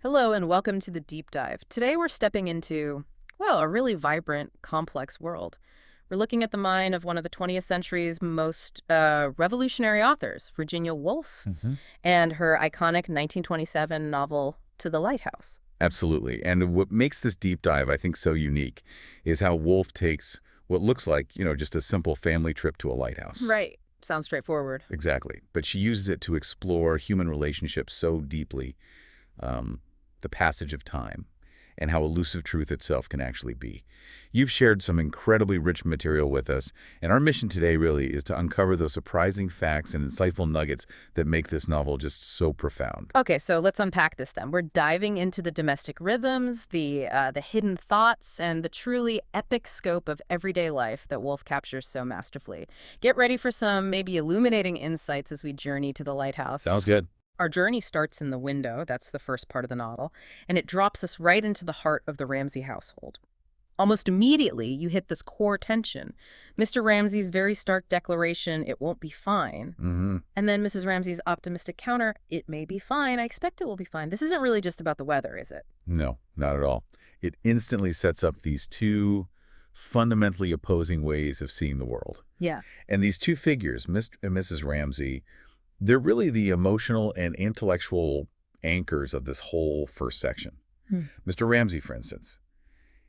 Hello and welcome to the deep dive. Today we're stepping into, well, a really vibrant, complex world. We're looking at the mind of one of the 20th century's most revolutionary authors, Virginia Woolf, hmm and her iconic 1927 novel, To the Lighthouse. Absolutely. And what makes this deep dive, I think, so unique is how Woolf takes what looks like, just a simple family trip to a lighthouse. Right. Sounds straightforward. Exactly. But she uses it to explore human relationships so deeply, um, the passage of time, and how elusive truth itself can actually be. You've shared some incredibly rich material with us, and our mission today really is to uncover those surprising facts and insightful nuggets that make this novel just so profound. Okay, so let's unpack this then. We're diving into the domestic rhythms, the hidden thoughts, and the truly epic scope of everyday life that Woolf captures so masterfully. Get ready for some maybe illuminating insights as we journey to the Sounds lighthouse. good. Our journey starts in the window, that's the first part of the novel, and it drops us right into the heart of the Ramsay household. Almost immediately, you hit this core tension. Mr. Ramsay's very stark declaration, "It won't be fine," hmm and then Mrs. Ramsay's optimistic counter, "It may be fine. I expect it will be fine." This isn't really just about the weather, is it? No, not at all. It instantly sets up these two fundamentally opposing ways of seeing the world. Yeah. And these two figures, Mr. and Mrs. Ramsay, they're really the emotional and intellectual anchors of this whole first section. Hmm. Mr. Ramsay, for instance,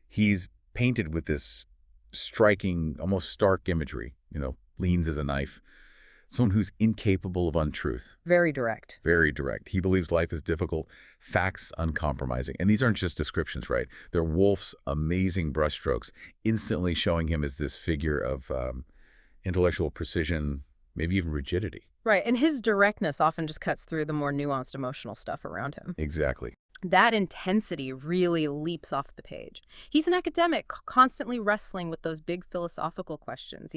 he's painted with this striking, almost stark imagery, leans as a knife, someone who's incapable of untruth. Very direct. Very direct. He believes life is difficult, facts uncompromising. And these aren't just descriptions, right? They're Woolf's amazing brushstrokes, instantly showing him as this figure of intellectual precision, maybe even rigidity. Right, and his directness often just cuts through the more nuanced emotional stuff around him. Exactly. That intensity really leaps off the page. He's an academic, constantly wrestling with those big philosophical questions,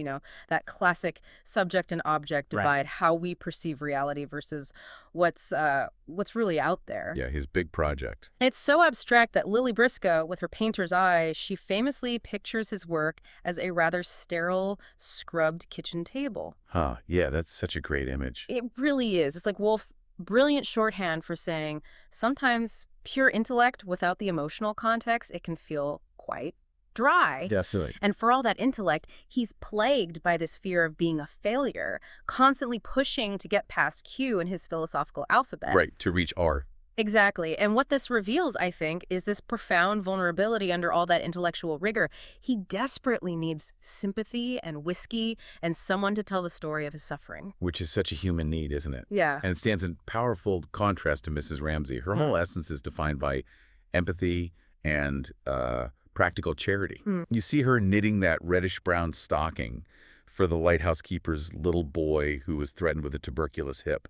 that classic subject and object Right. divide, how we perceive reality versus what's really out there. Yeah, his big project. It's so abstract that Lily Briscoe, with her painter's eye, she famously pictures his work as a rather sterile, scrubbed kitchen table. Huh. Yeah, that's such a great image. It really is. It's like Wolf's brilliant shorthand for saying sometimes pure intellect without the emotional context, it can feel quite dry. Definitely. And for all that intellect, he's plagued by this fear of being a failure, constantly pushing to get past Q in his philosophical alphabet. Right, to reach R. Exactly. And what this reveals, I think, is this profound vulnerability under all that intellectual rigor. He desperately needs sympathy and whiskey and someone to tell the story of his suffering. Which is such a human need, isn't it? Yeah. And it stands in powerful contrast to Mrs. Ramsay. Her whole essence is defined by empathy and practical charity. Hmm. You see her knitting that reddish-brown stocking for the lighthouse keeper's little boy who was threatened with a tuberculous hip.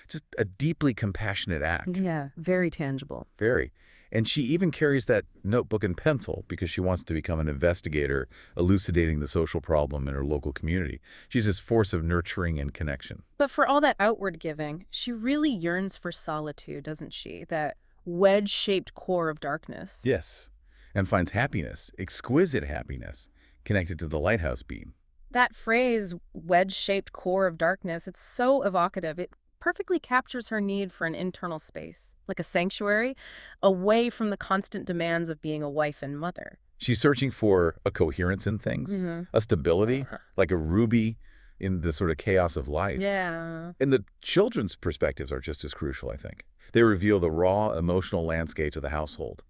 Just a deeply compassionate act. Yeah, very tangible. Very. And she even carries that notebook and pencil because she wants to become an investigator, elucidating the social problem in her local community. She's this force of nurturing and connection. But for all that outward giving, she really yearns for solitude, doesn't she? That wedge-shaped core of darkness. Yes. And finds happiness, exquisite happiness, connected to the lighthouse beam. That phrase, wedge-shaped core of darkness, it's so evocative. It perfectly captures her need for an internal space, like a sanctuary, away from the constant demands of being a wife and mother. She's searching for a coherence in things, Hmm. a stability, like a ruby in the sort of chaos of life. Yeah. And the children's perspectives are just as crucial, I think. They reveal the raw emotional landscapes of the household.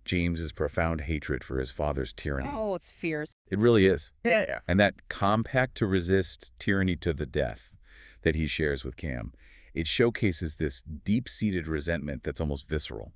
James's profound hatred for his father's tyranny. Oh, it's fierce. It really is. Yeah. And that compact to resist tyranny to the death that he shares with Cam, it showcases this deep-seated resentment that's almost visceral.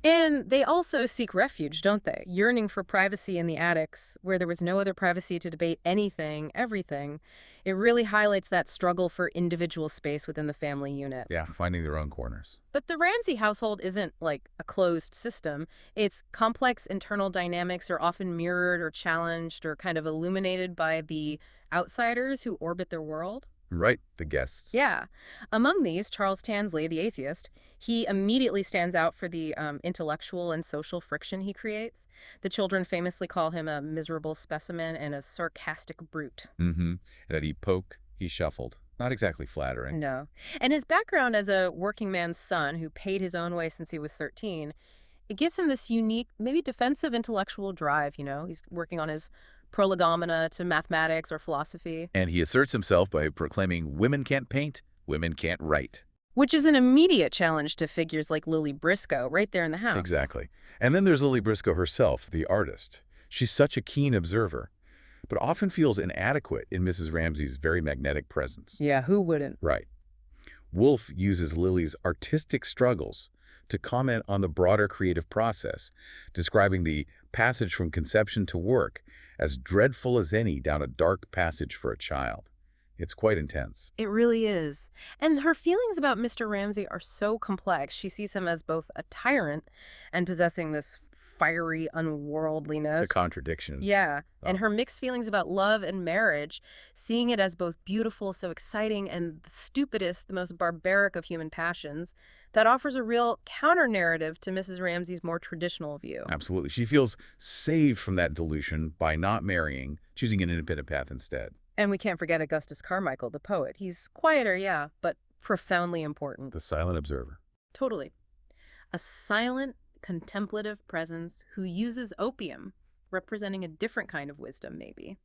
And they also seek refuge, don't they? Yearning for privacy in the attics, where there was no other privacy to debate anything, everything. It really highlights that struggle for individual space within the family unit. Yeah, finding their own corners. But the Ramsay household isn't like a closed system. Its complex internal dynamics are often mirrored or challenged or kind of illuminated by the outsiders who orbit their world. Right, the guests. Yeah. Among these, Charles Tansley, the atheist, he immediately stands out for the intellectual and social friction he creates. The children famously call him a miserable specimen and a sarcastic brute. Mm-hmm. That he poke, he shuffled. Not exactly flattering. No. And his background as a working man's son who paid his own way since he was 13, it gives him this unique, maybe defensive intellectual drive, you know? He's working on his prolegomena to mathematics or philosophy, And he asserts himself by proclaiming women can't paint, women can't write. which is an immediate challenge to figures like Lily Briscoe right there in the house. Exactly. And then there's Lily Briscoe herself, the artist. She's such a keen observer, but often feels inadequate in Mrs. Ramsay's very magnetic presence. Yeah, who wouldn't? Right. Woolf uses Lily's artistic struggles to comment on the broader creative process, describing the passage from conception to work as dreadful as any down a dark passage for a child. It's quite intense. It really is. And her feelings about Mr. Ramsay are so complex. She sees him as both a tyrant and possessing this fiery The unworldliness. contradiction. Yeah. Oh, And her mixed feelings about love and marriage, seeing it as both beautiful, so exciting, and the stupidest, the most barbaric of human passions, that offers a real counter narrative to Mrs. Ramsay's more traditional view. absolutely. She feels saved from that delusion by not marrying, choosing an independent path instead. And we can't forget Augustus Carmichael, the poet. He's quieter, yeah, but profoundly important. The silent observer. Totally. A silent, contemplative presence who uses opium, representing a different kind of wisdom, maybe.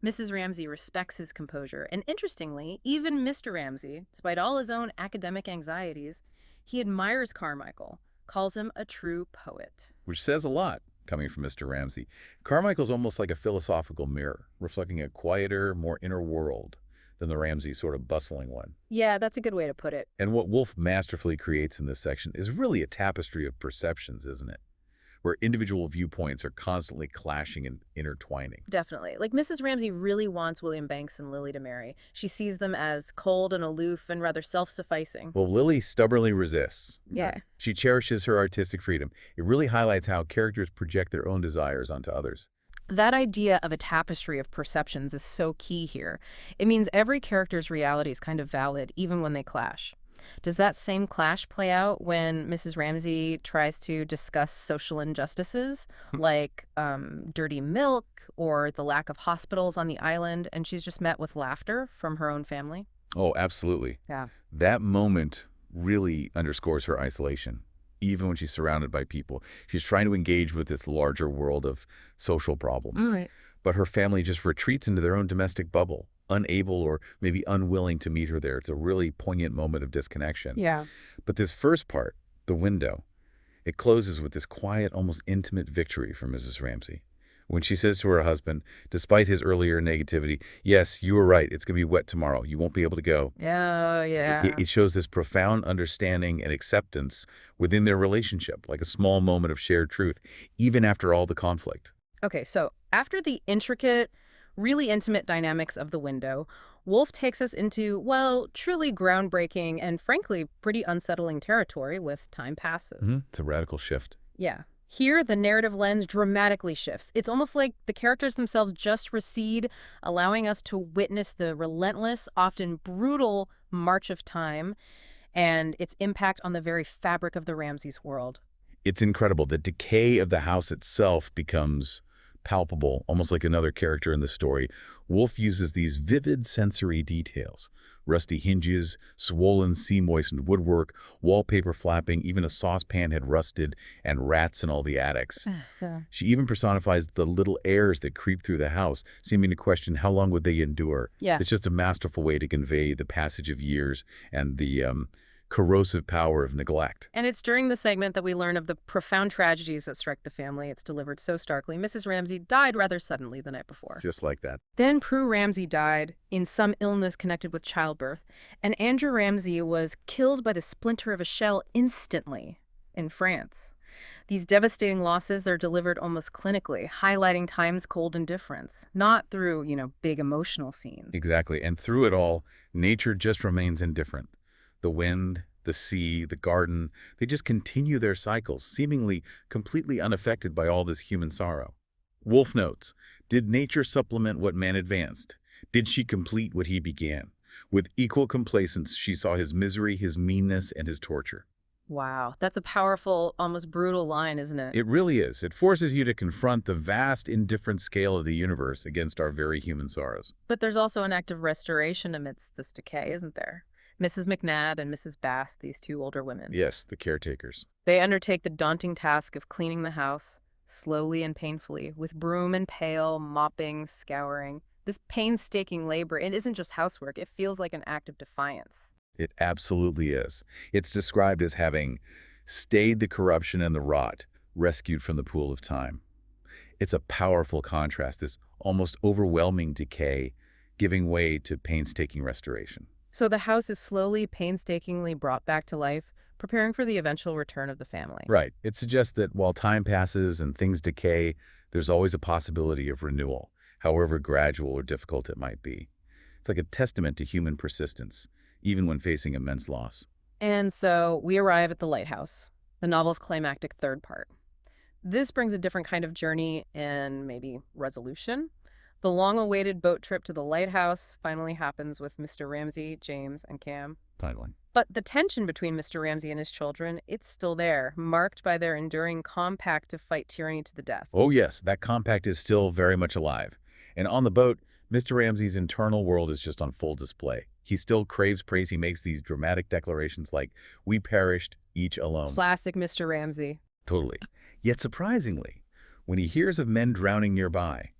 Mrs. Ramsay respects his composure, and interestingly, even Mr. Ramsay, despite all his own academic anxieties, he admires Carmichael, calls him a true poet. Which says a lot, coming from Mr. Ramsay. Carmichael's almost like a philosophical mirror, reflecting a quieter, more inner world than the Ramsay sort of bustling one. Yeah, that's a good way to put it. And what Woolf masterfully creates in this section is really a tapestry of perceptions, isn't it? Where individual viewpoints are constantly clashing and intertwining. Definitely. Like, Mrs. Ramsay really wants William Banks and Lily to marry. She sees them as cold and aloof and rather self-sufficing. Well, Lily stubbornly resists. Yeah. She cherishes her artistic freedom. It really highlights how characters project their own desires onto others. That idea of a tapestry of perceptions is so key here. It means every character's reality is kind of valid, even when they clash. Does that same clash play out when Mrs. Ramsay tries to discuss social injustices, like dirty milk or the lack of hospitals on the island, and she's just met with laughter from her own family? Oh, absolutely. Yeah. That moment really underscores her isolation. Even when she's surrounded by people, she's trying to engage with this larger world of social problems. Right. But her family just retreats into their own domestic bubble, unable or maybe unwilling to meet her there. It's a really poignant moment of disconnection. Yeah. But this first part, the window, it closes with this quiet, almost intimate victory for Mrs. Ramsay. When she says to her husband, despite his earlier negativity, yes, you were right, it's going to be wet tomorrow, you won't be able to go. Oh, yeah. It shows this profound understanding and acceptance within their relationship, like a small moment of shared truth, even after all the conflict. Okay, so after the intricate, really intimate dynamics of the window, Woolf takes us into, well, truly groundbreaking and frankly pretty unsettling territory with Time Passes. It's a radical shift. Yeah. Here, the narrative lens dramatically shifts. It's almost like the characters themselves just recede, allowing us to witness the relentless, often brutal march of time and its impact on the very fabric of the Ramsays world. It's incredible. The decay of the house itself becomes palpable, almost like another character in the story. Woolf uses these vivid sensory details. Rusty hinges, swollen, sea-moistened woodwork, wallpaper flapping, even a saucepan had rusted, and rats in all the attics. Yeah. She even personifies the little airs that creep through the house, seeming to question how long would they endure. Yeah. It's just a masterful way to convey the passage of years and the corrosive power of neglect. And it's during the segment that we learn of the profound tragedies that strike the family. It's delivered so starkly. Mrs. Ramsay died rather suddenly the night before. It's just like that. Then Prue Ramsay died in some illness connected with childbirth, and Andrew Ramsay was killed by the splinter of a shell instantly in France. These devastating losses are delivered almost clinically, highlighting time's cold indifference, not through, big emotional scenes. Exactly. And through it all, nature just remains indifferent. The wind, the sea, the garden, they just continue their cycles, seemingly completely unaffected by all this human sorrow. Woolf notes, did nature supplement what man advanced? Did she complete what he began? With equal complacence, she saw his misery, his meanness, and his torture. Wow, that's a powerful, almost brutal line, isn't it? It really is. It forces you to confront the vast, indifferent scale of the universe against our very human sorrows. But there's also an act of restoration amidst this decay, isn't there? Mrs. McNabb and Mrs. Bass, these two older women. Yes, the caretakers. They undertake the daunting task of cleaning the house, slowly and painfully, with broom and pail, mopping, scouring. This painstaking labor, it isn't just housework, it feels like an act of defiance. It absolutely is. It's described as having stayed the corruption and the rot, rescued from the pool of time. It's a powerful contrast, this almost overwhelming decay, giving way to painstaking restoration. So the house is slowly, painstakingly brought back to life, preparing for the eventual return of the family. Right. It suggests that while time passes and things decay, there's always a possibility of renewal, however gradual or difficult it might be. It's like a testament to human persistence, even when facing immense loss. And so we arrive at the lighthouse, the novel's climactic third part. This brings a different kind of journey and maybe resolution. The long-awaited boat trip to the lighthouse finally happens with Mr. Ramsay, James, and Cam. Finally. But the tension between Mr. Ramsay and his children, it's still there, marked by their enduring compact to fight tyranny to the death. Oh yes, that compact is still very much alive. And on the boat, Mr. Ramsay's internal world is just on full display. He still craves praise. He makes these dramatic declarations like, "We perished, each alone." Classic Mr. Ramsay. Totally. Yet surprisingly, when he hears of men drowning nearby,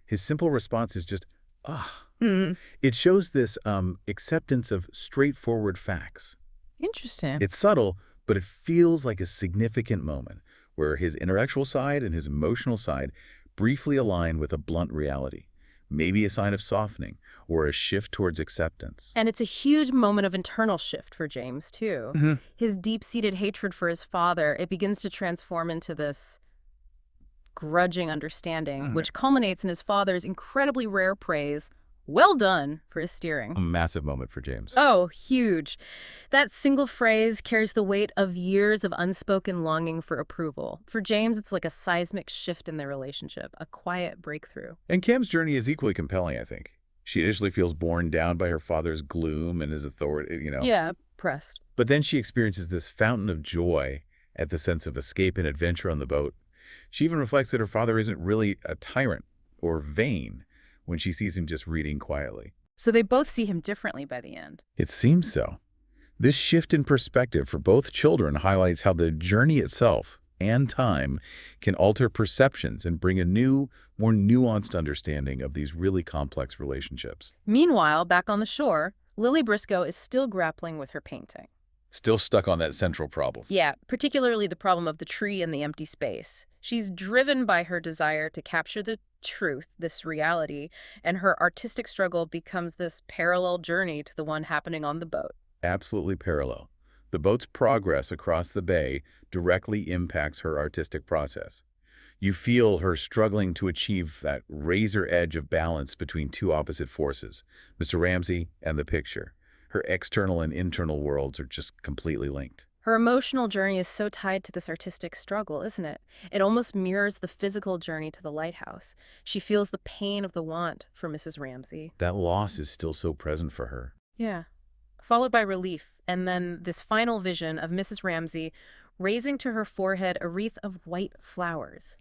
his simple response is just, ah. Hmm. It shows this acceptance of straightforward facts. Interesting. It's subtle, but it feels like a significant moment where his intellectual side and his emotional side briefly align with a blunt reality, maybe a sign of softening or a shift towards acceptance. And it's a huge moment of internal shift for James, too. Mhm. His deep-seated hatred for his father, it begins to transform into this grudging understanding, which culminates in his father's incredibly rare praise, "Well done," for his steering. A massive moment for James. Oh, huge. That single phrase carries the weight of years of unspoken longing for approval. For James, it's like a seismic shift in their relationship, a quiet breakthrough. And Cam's journey is equally compelling, I think. She initially feels borne down by her father's gloom and his authority. Yeah, pressed. But then she experiences this fountain of joy at the sense of escape and adventure on the boat. She even reflects that her father isn't really a tyrant or vain when she sees him just reading quietly. So they both see him differently by the end. It seems so. This shift in perspective for both children highlights how the journey itself and time can alter perceptions and bring a new, more nuanced understanding of these really complex relationships. Meanwhile, back on the shore, Lily Briscoe is still grappling with her painting. Still stuck on that central problem. Yeah, particularly the problem of the tree and the empty space. She's driven by her desire to capture the truth, this reality, and her artistic struggle becomes this parallel journey to the one happening on the boat. Absolutely parallel. The boat's progress across the bay directly impacts her artistic process. You feel her struggling to achieve that razor edge of balance between two opposite forces, Mr. Ramsay and the picture. Her external and internal worlds are just completely linked. Her emotional journey is so tied to this artistic struggle, isn't it? It almost mirrors the physical journey to the lighthouse. She feels the pain of the want for Mrs. Ramsay. That loss is still so present for her. Yeah. Followed by relief, and then this final vision of Mrs. Ramsay raising to her forehead a wreath of white flowers.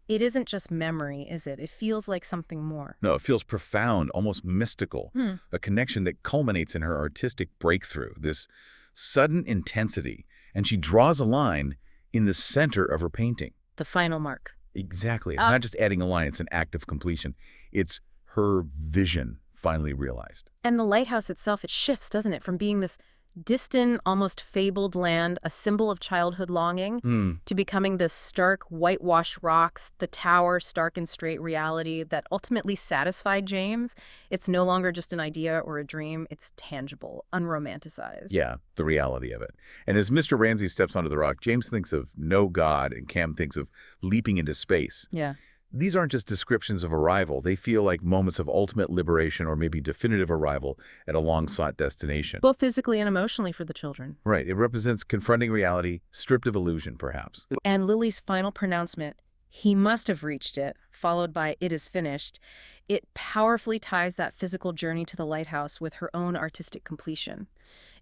It isn't just memory, is it? It feels like something more. No, it feels profound, almost mystical, a connection that culminates in her artistic breakthrough, this sudden intensity, and she draws a line in the center of her painting. The final mark. Exactly. It's not just adding a line, it's an act of completion. It's her vision finally realized. And the lighthouse itself, it shifts, doesn't it? From being this distant, almost fabled land, a symbol of childhood longing, to becoming the stark, whitewashed rocks, the tower, stark and straight reality that ultimately satisfied James. It's no longer just an idea or a dream. It's tangible, unromanticized. Yeah, the reality of it. And as Mr. Ramsay steps onto the rock, James thinks of no God, and Cam thinks of leaping into space. Yeah. These aren't just descriptions of arrival. They feel like moments of ultimate liberation or maybe definitive arrival at a long-sought destination. Both physically and emotionally for the children. Right. It represents confronting reality, stripped of illusion, perhaps. And Lily's final pronouncement, "He must have reached it," followed by "It is finished," it powerfully ties that physical journey to the lighthouse with her own artistic completion.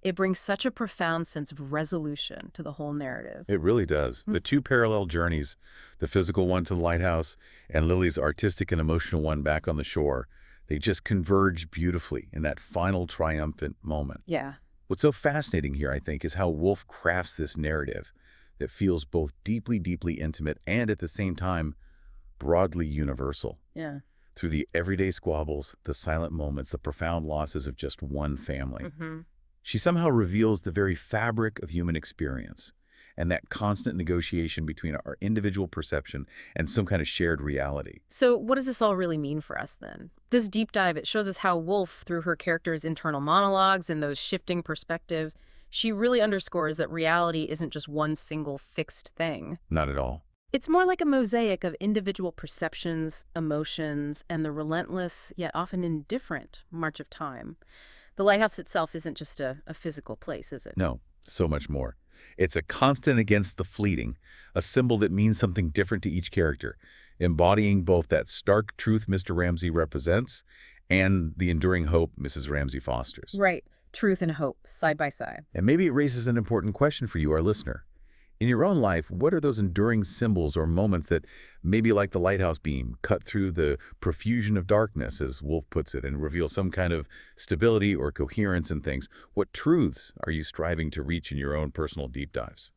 It brings such a profound sense of resolution to the whole narrative. It really does. Mm. The two parallel journeys, the physical one to the lighthouse and Lily's artistic and emotional one back on the shore, they just converge beautifully in that final triumphant moment. Yeah. What's so fascinating here, I think, is how Woolf crafts this narrative that feels both deeply, deeply intimate and at the same time broadly universal. Yeah. Through the everyday squabbles, the silent moments, the profound losses of just one family. Hmm. She somehow reveals the very fabric of human experience and that constant negotiation between our individual perception and some kind of shared reality. So what does this all really mean for us then? This deep dive, it shows us how Woolf, through her character's internal monologues and those shifting perspectives, she really underscores that reality isn't just one single fixed thing. Not at all. It's more like a mosaic of individual perceptions, emotions, and the relentless, yet often indifferent, march of time. The lighthouse itself isn't just a physical place, is it? No, so much more. It's a constant against the fleeting, a symbol that means something different to each character, embodying both that stark truth Mr. Ramsay represents and the enduring hope Mrs. Ramsay fosters. Right. Truth and hope, side by side. And maybe it raises an important question for you, our listener. In your own life, what are those enduring symbols or moments that, maybe like the lighthouse beam, cut through the profusion of darkness, as Woolf puts it, and reveal some kind of stability or coherence in things? What truths are you striving to reach in your own personal deep dives?